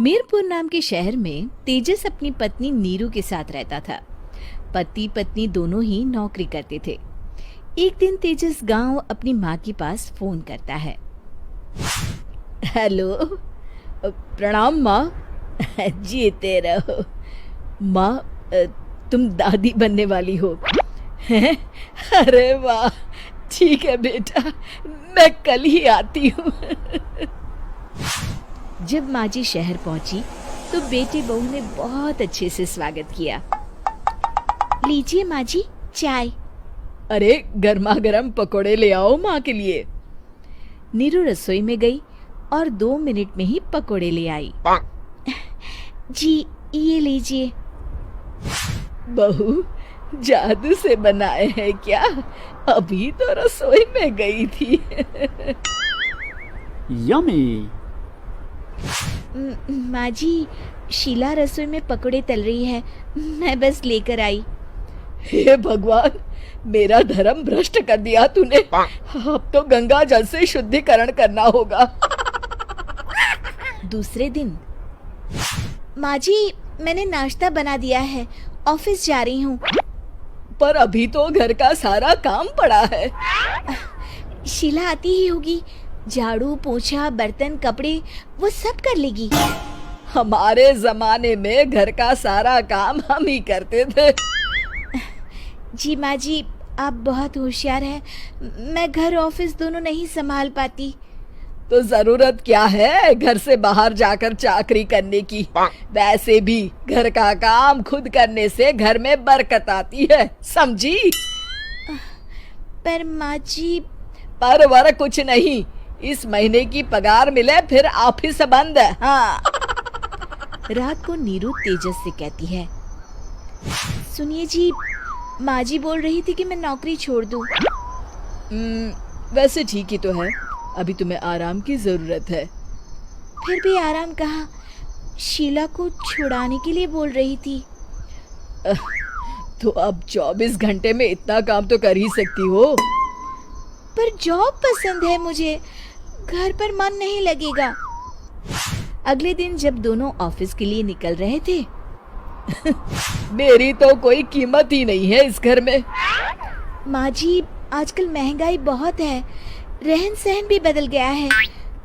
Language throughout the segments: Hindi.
मीरपुर नाम के शहर में तेजस अपनी पत्नी नीरू के साथ रहता था। पति पत्नी दोनों ही नौकरी करते थे। एक दिन तेजस गांव अपनी माँ के पास फोन करता है। हेलो, प्रणाम माँ। जीते रहो माँ, तुम दादी बनने वाली हो हैं? अरे वाह, ठीक है बेटा, मैं कल ही आती हूँ। जब माँ जी शहर पहुंची तो बेटे बहू ने बहुत अच्छे से स्वागत किया। लीजिए माँ जी, चाय। अरे गर्मा गर्म पकोड़े ले आओ माँ के लिए। नीरू रसोई में गई और 2 मिनट में ही पकोड़े ले आई। जी ये लीजिए। बहू, जादू से बनाए हैं क्या? अभी तो रसोई में गई थी। यम्मी। माँ जी, शीला रसोई में पकोड़े तल रही है, मैं बस लेकर आई। हे भगवान, मेरा धर्म भ्रष्ट कर दिया तूने। अब तो गंगा जल से शुद्धिकरण करना होगा। दूसरे दिन, माँ जी मैंने नाश्ता बना दिया है, ऑफिस जा रही हूँ। पर अभी तो घर का सारा काम पड़ा है। शीला आती ही होगी, झाड़ू पोछा बर्तन कपड़े वो सब कर लेगी। हमारे जमाने में घर का सारा काम हम ही करते थे। जी माँ जी, आप बहुत होशियार हैं, मैं घर ऑफिस दोनों नहीं संभाल पाती। तो जरूरत क्या है घर से बाहर जाकर चाकरी करने की? वैसे भी घर का काम खुद करने से घर में बरकत आती है, समझी? पर माँ जी। पर वर कुछ नहीं, इस महीने की पगार मिले फिर ऑफिस बंद। हाँ। रात को नीरू तेजस से कहती है, सुनिए जी, माँ जी बोल रही थी कि मैं नौकरी छोड़ दूं। वैसे ठीक ही तो है, अभी तुम्हें आराम की जरूरत है। फिर भी आराम कहाँ, शीला को छुड़ाने के लिए बोल रही थी। तो अब 24 घंटे में इतना काम तो कर ही सकती हो। पर जॉब पसंद है मुझे, घर पर मन नहीं लगेगा। अगले दिन जब दोनों ऑफिस के लिए निकल रहे थे, मेरी तो कोई कीमत ही नहीं है इस घर में। माँ जी, आजकल महंगाई बहुत है, रहन सहन भी बदल गया है,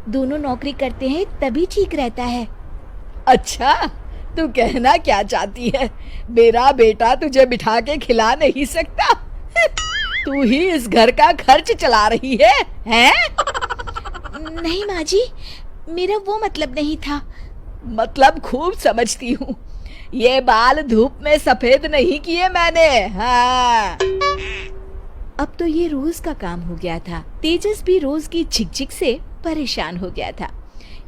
दोनों नौकरी करते हैं तभी ठीक रहता है। अच्छा, तू कहना क्या चाहती है? मेरा बेटा तुझे बिठा के खिला नहीं सकता? तू ही इस घर का खर्च चला रही है, हैं? नहीं माँ जी, मेरा वो मतलब नहीं था। मतलब खूब समझती हूँ, ये बाल धूप में सफेद नहीं किए मैंने। हाँ। अब तो ये रोज का काम हो गया था। तेजस भी रोज की झिकझिक से परेशान हो गया था।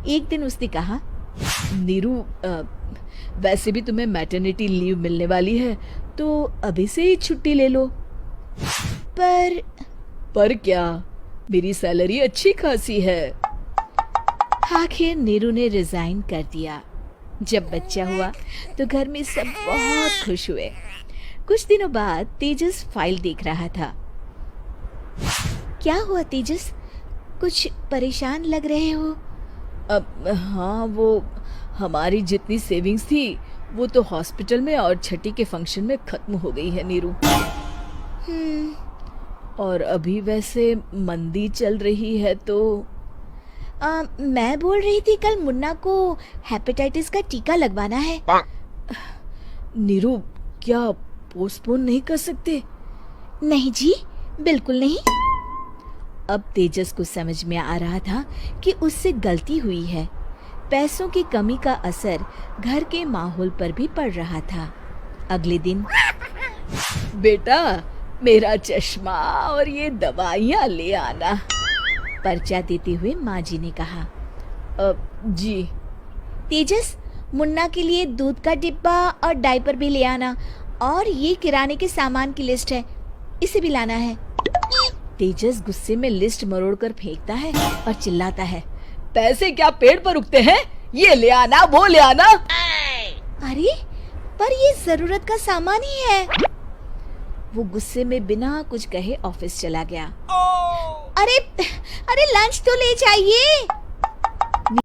एक दिन उसने कहा, नीरू, वैसे भी तुम्हें मैटरनिटी लीव मिलने वाली है, तो अभी से ही छुट्टी ले लो। पर क्या, मेरी सैलरी अच्छी खासी है। आखिर नीरू ने रिजाइन कर दिया। जब बच्चा हुआ तो घर में सब बहुत खुश हुए। कुछ दिनों बाद तेजस फाइल देख रहा था। क्या हुआ तेजस, कुछ परेशान लग रहे हो? हाँ, वो हमारी जितनी सेविंग्स थी वो तो हॉस्पिटल में और छठी के फंक्शन में खत्म हो गई है नीरू। और अभी वैसे मंदी चल रही है तो मैं बोल रही थी कल मुन्ना को हेपेटाइटिस का टीका लगवाना है। नीरू, क्या पोस्टपोन नहीं कर सकते? नहीं जी, बिल्कुल नहीं। अब तेजस को समझ में आ रहा था कि उससे गलती हुई है। पैसों की कमी का असर घर के माहौल पर भी पड़ रहा था। अगले दिन, बेटा मेरा चश्मा और ये दवाइयाँ ले आना, पर्चा देते हुए माँ जी ने कहा। जी। तेजस, मुन्ना के लिए दूध का डिब्बा और डायपर भी ले आना, और ये किराने के सामान की लिस्ट है, इसे भी लाना है। तेजस गुस्से में लिस्ट मरोड़कर फेंकता है और चिल्लाता है, पैसे क्या पेड़ पर उगते हैं? ये ले आना, वो ले आना। अरे पर ये जरूरत का सामान ही है। वो गुस्से में बिना कुछ कहे ऑफिस चला गया। अरे लंच तो ले जाइए।